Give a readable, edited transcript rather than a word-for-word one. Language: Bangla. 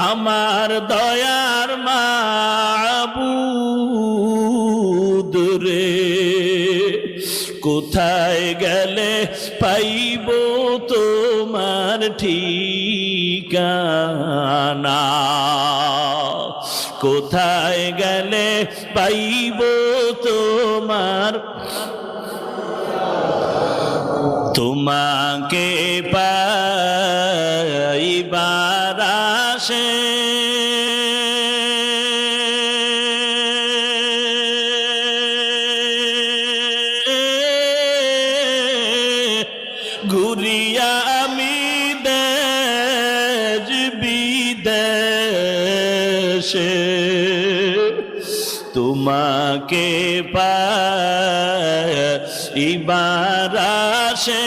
আমার দয়ার মাবুদ রে, কোথায় গেলে পাইব তোমার ঠিকানা, কোথায় গেলে পাইব তোমার, তোমাকে পাইবার আশে ঘুরিয়া আমি দেশ বিদেশে, তোমাকে পাইবার আশে